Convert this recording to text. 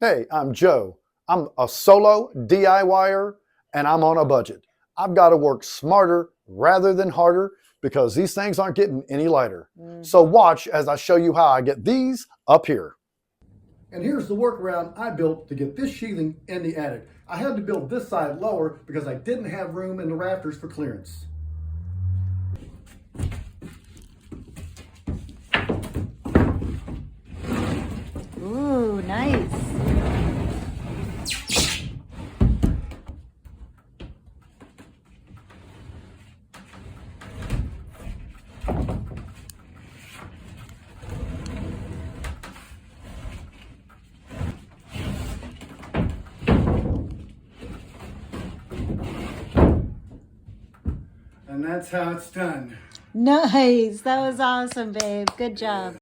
Hey, I'm Joe. I'm a solo DIYer and I'm on a budget. I've got to work smarter rather than harder because these things aren't getting any lighter. So watch as I show you how I get these up here. And here's the workaround I built to get this sheathing in the attic. I had to build this side lower because I didn't have room in the rafters for clearance. Ooh, nice. And that's how it's done. Nice. That was awesome, babe. Good job.